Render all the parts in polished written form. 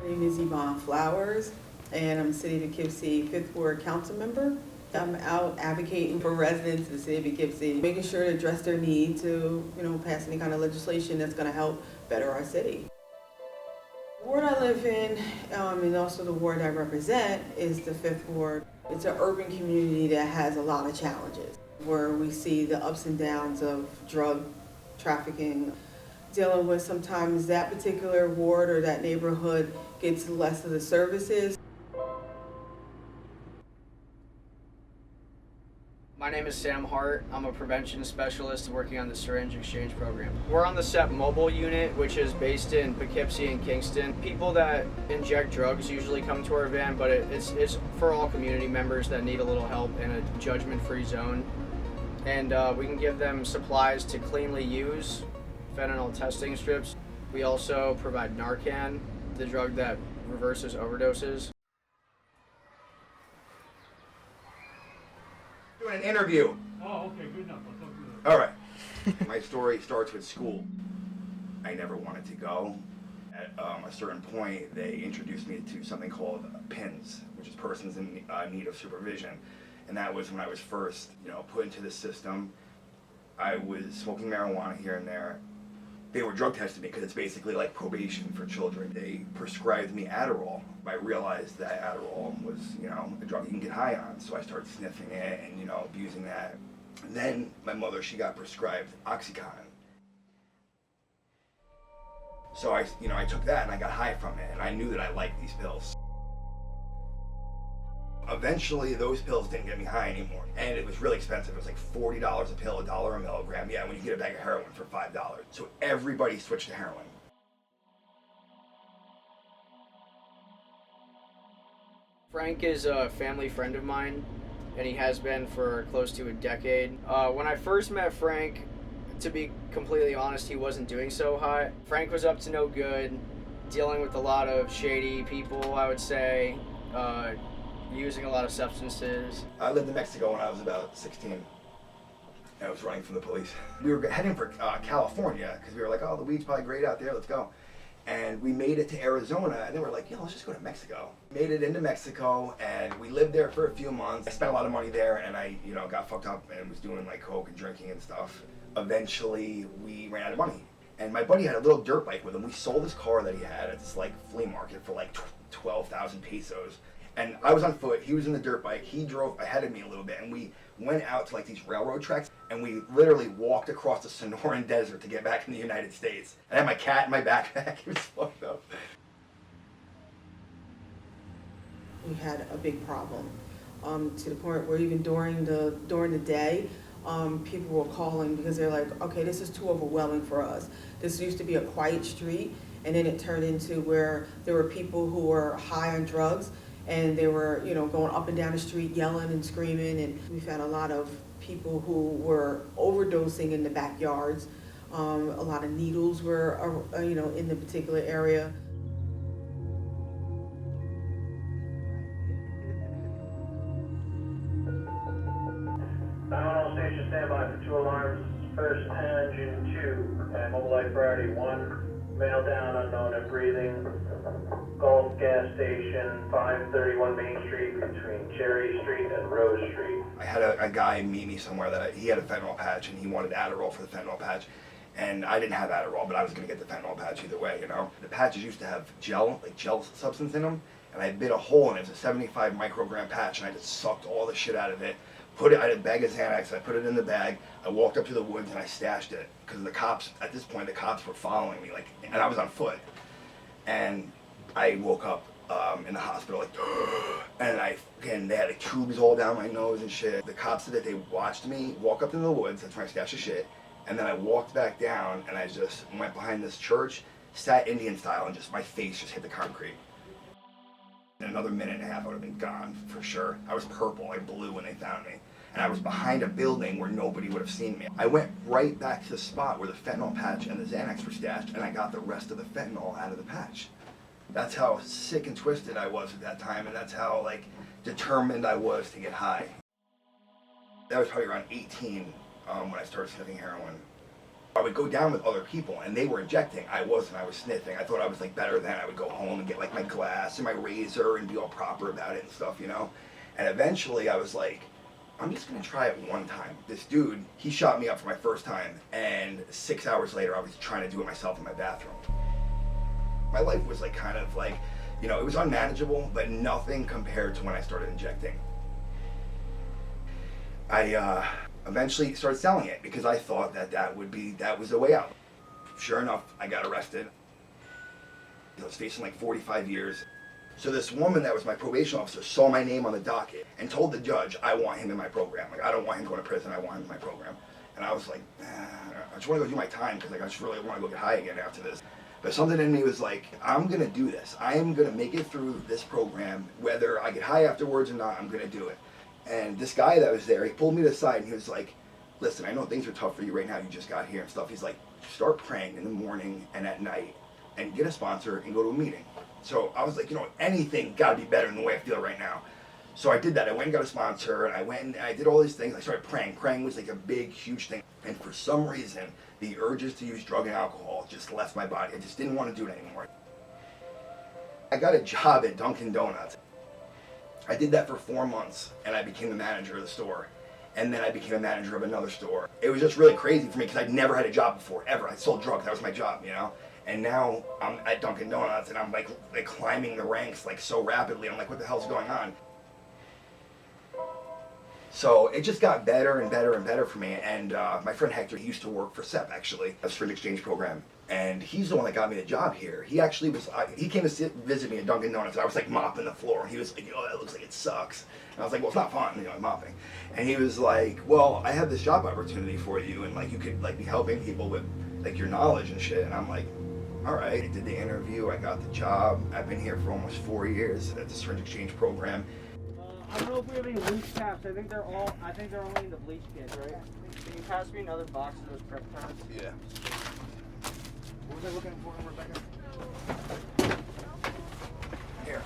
My name is Yvonne Flowers, and I'm City of Poughkeepsie 5th Ward Council member. I'm out advocating for residents of the City of Poughkeepsie, making sure to address their need to, pass any kind of legislation that's going to help better our city. The ward I live in, and also the ward I represent, is the 5th Ward. It's an urban community that has a lot of challenges, where we see the ups and downs of drug trafficking, dealing with sometimes that particular ward or that neighborhood gets less of the services. My name is Sam Hart. I'm a prevention specialist working on the syringe exchange program. We're on the SEP mobile unit, which is based in Poughkeepsie and Kingston. People that inject drugs usually come to our van, but it's for all community members that need a little help in a judgment-free zone. And we can give them supplies to cleanly use, fentanyl testing strips. We also provide Narcan, the drug that reverses overdoses. Doing an interview. Oh, okay, good enough. I'll talk to you later. All right. My story starts with school. I never wanted to go. At a certain point, they introduced me to something called PINS, which is Persons in Need of Supervision. And that was when I was first, put into the system. I was smoking marijuana here and there. They were drug testing me because it's basically like probation for children. They prescribed me Adderall. I realized that Adderall was, a drug you can get high on. So I started sniffing it and, abusing that. And then my mother, she got prescribed Oxycontin. So I took that and I got high from it. And I knew that I liked these pills. Eventually, those pills didn't get me high anymore. And it was really expensive. It was like $40 a pill, $1 a milligram. Yeah, when you get a bag of heroin for $5. So everybody switched to heroin. Frank is a family friend of mine, and he has been for close to a decade. When I first met Frank, to be completely honest, he wasn't doing so hot. Frank was up to no good, dealing with a lot of shady people, I would say, using a lot of substances. I lived in Mexico when I was about 16. I was running from the police. We were heading for California because we were like, oh, the weed's probably great out there, let's go. And we made it to Arizona, and then we're like, let's just go to Mexico. Made it into Mexico, and we lived there for a few months. I spent a lot of money there, and I, got fucked up and was doing like coke and drinking and stuff. Eventually, we ran out of money. And my buddy had a little dirt bike with him. We sold his car that he had at this like flea market for like 12,000 pesos. And I was on foot, he was in the dirt bike, he drove ahead of me a little bit, and we went out to like these railroad tracks, and we literally walked across the Sonoran Desert to get back in the United States. I had my cat in my backpack, it was fucked up. We had a big problem, to the point where even during the day, people were calling because they're like, okay, this is too overwhelming for us. This used to be a quiet street, and then it turned into where there were people who were high on drugs, and they were, going up and down the street yelling and screaming, and we found a lot of people who were overdosing in the backyards. A lot of needles were, in the particular area. 911 station standby for 2 alarms. First engine 2 and mobile light priority 1. Male down, unknown and breathing. Gulf gas station, 531 Main Street between Cherry Street and Rose Street. I had a guy meet me somewhere that he had a fentanyl patch, and he wanted Adderall for the fentanyl patch. And I didn't have Adderall, but I was going to get the fentanyl patch either way, The patches used to have gel substance in them, and I bit a hole in it. It was a 75 microgram patch, and I just sucked all the shit out of it. I had a bag of Xanax, I put it in the bag, I walked up to the woods and I stashed it. Because the cops, at this point, the cops were following me, and I was on foot. And I woke up in the hospital, and they had tubes all down my nose and shit. The cops said that they watched me walk up into the woods, that's where I stashed the shit, and then I walked back down, and I just went behind this church, sat Indian style, and my face just hit the concrete. In another minute and a half, I would have been gone, for sure. I was purple, I blue when they found me. And I was behind a building where nobody would have seen me. I went right back to the spot where the fentanyl patch and the Xanax were stashed, and I got the rest of the fentanyl out of the patch. That's how sick and twisted I was at that time, and that's how, determined I was to get high. That was probably around 18 when I started sniffing heroin. I would go down with other people and they were injecting. I wasn't, I was sniffing. I thought I was like better than. I would go home and get like my glass and my razor and be all proper about it and stuff, you know? And eventually I was like, I'm just gonna try it one time. This dude, he shot me up for my first time, and 6 hours later I was trying to do it myself in my bathroom. My life was like kind of like, you know, it was unmanageable, but nothing compared to when I started injecting. I eventually started selling it because I thought that was the way out. Sure enough, I got arrested. I was facing like 45 years. So this woman that was my probation officer saw my name on the docket and told the judge, I want him in my program. Like, I don't want him going to prison, I want him in my program. And I was like, I just want to go do my time because like, I just really want to go get high again after this. But something in me was like, I'm going to do this. I am going to make it through this program. Whether I get high afterwards or not, I'm going to do it. And this guy that was there, he pulled me to the side and he was like, listen, I know things are tough for you right now. You just got here and stuff. He's like, start praying in the morning and at night and get a sponsor and go to a meeting. So I was like, you know, anything got to be better than the way I feel right now. So I did that. I went and got a sponsor, and I went and I did all these things. I started praying. Praying was like a big, huge thing. And for some reason, the urges to use drug and alcohol just left my body. I just didn't want to do it anymore. I got a job at Dunkin' Donuts. I did that for 4 months, and I became the manager of the store. And then I became a manager of another store. It was just really crazy for me because I'd never had a job before, ever. I sold drugs. That was my job, you know? And now I'm at Dunkin' Donuts and I'm like climbing the ranks like so rapidly. I'm like, what the hell's going on? So it just got better and better and better for me. And my friend Hector, he used to work for CEP actually, a syringe exchange program. And he's the one that got me the job here. He actually was, he came to visit me at Dunkin' Donuts and I was like mopping the floor. And he was like, oh, that looks like it sucks. And I was like, well, it's not fun, you know, I'm mopping. And he was like, well, I have this job opportunity for you and like you could like be helping people with like your knowledge and shit. And I'm like, all right, I did the interview, I got the job. I've been here for almost 4 years at the syringe exchange program. I don't know if we have any bleach caps. I think they're only in the bleach kits, right? Can you pass me another box of those prep tabs? Yeah. What was I looking for, Rebecca? Here.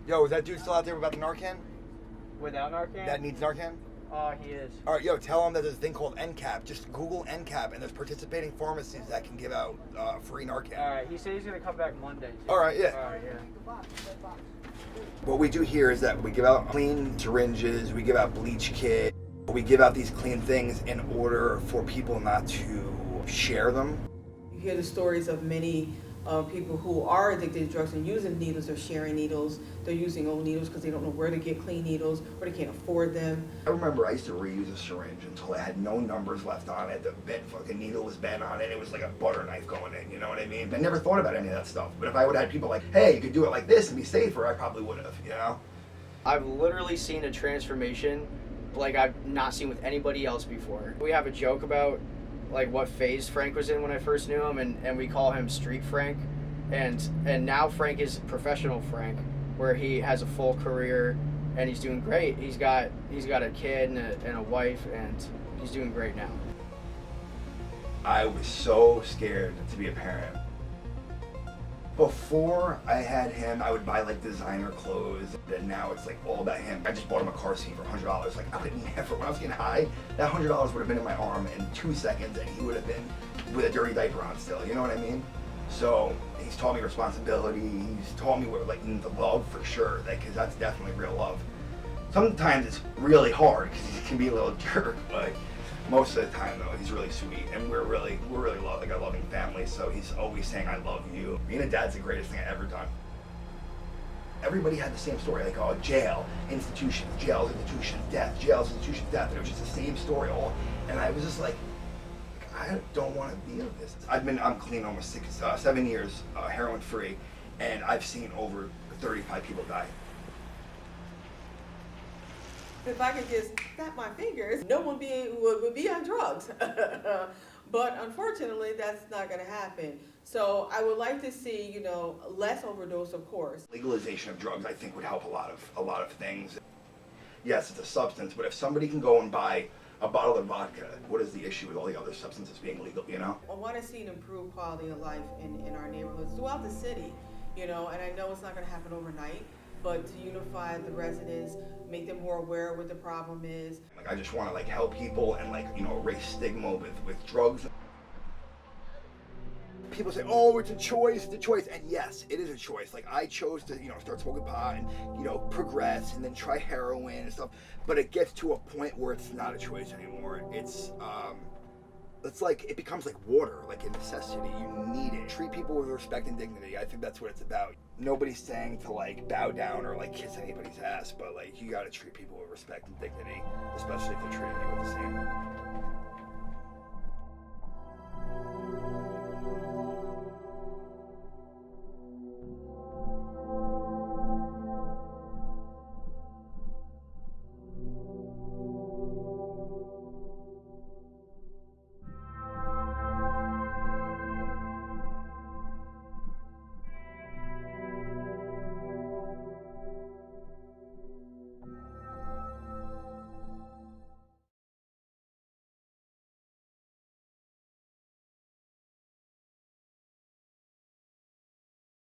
Yo, is that dude still out there about the Narcan? Without Narcan? That needs Narcan? He is. All right, yo, tell him that there's a thing called NCAP. Just Google NCAP, and there's participating pharmacies that can give out free Narcan. All right, he said he's gonna come back Monday. Too. All right, yeah. All right, yeah. What we do here is that we give out clean syringes, we give out bleach kit, we give out these clean things in order for people not to share them. You hear the stories of many people who are addicted to drugs and using needles or sharing needles. They're using old needles because they don't know where to get clean needles or they can't afford them. I remember I used to reuse a syringe until it had no numbers left on it. The fucking needle was bent on it. It was like a butter knife going in, you know what I mean? I never thought about any of that stuff. But if I would have had people like, hey, you could do it like this and be safer, I probably would have, you know? I've literally seen a transformation like I've not seen with anybody else before. We have a joke about like what phase Frank was in when I first knew him, and we call him Street Frank, and now Frank is professional Frank, where he has a full career and he's doing great. He's got a kid and a wife, and he's doing great now. I was so scared to be a parent. Before I had him, I would buy like designer clothes, and now it's like all about him. I just bought him a car seat for $100. Like I would never, when I was getting high, that $100 would have been in my arm in 2 seconds, and he would have been with a dirty diaper on still. You know what I mean? So he's taught me responsibility. He's taught me what like the love for sure, because that's definitely real love. Sometimes it's really hard because he can be a little jerk, but most of the time though, he's really sweet, and we're really like a loving family. So he's always saying, "I love you." Being a dad's the greatest thing I've ever done. Everybody had the same story, like jail, institutions, jails, institutions, death, jails, institutions, death, and it was just the same story all. And I was just like, I don't want to be in this. I'm clean almost 7 years, heroin free, and I've seen over 35 people die. If I could just snap my fingers, no one would be on drugs. But unfortunately, that's not going to happen. So I would like to see, you know, less overdose, of course. Legalization of drugs, I think, would help a lot of things. Yes, it's a substance, but if somebody can go and buy a bottle of vodka, what is the issue with all the other substances being legal, you know? I want to see an improved quality of life in our neighborhoods throughout the city, you know, and I know it's not going to happen overnight. but to unify the residents, make them more aware of what the problem is. Like, I just want to like help people and like, you know, erase stigma with drugs. People say, oh, it's a choice, and yes, it is a choice. Like, I chose to, you know, start smoking pot and, you know, progress and then try heroin and stuff, but it gets to a point where it's not a choice anymore. It's like, it becomes like water, like a necessity. You need it. Treat people with respect and dignity. I think that's what it's about. Nobody's saying to like bow down or like kiss anybody's ass, but like, you gotta treat people with respect and dignity, especially if they're treating you with the same.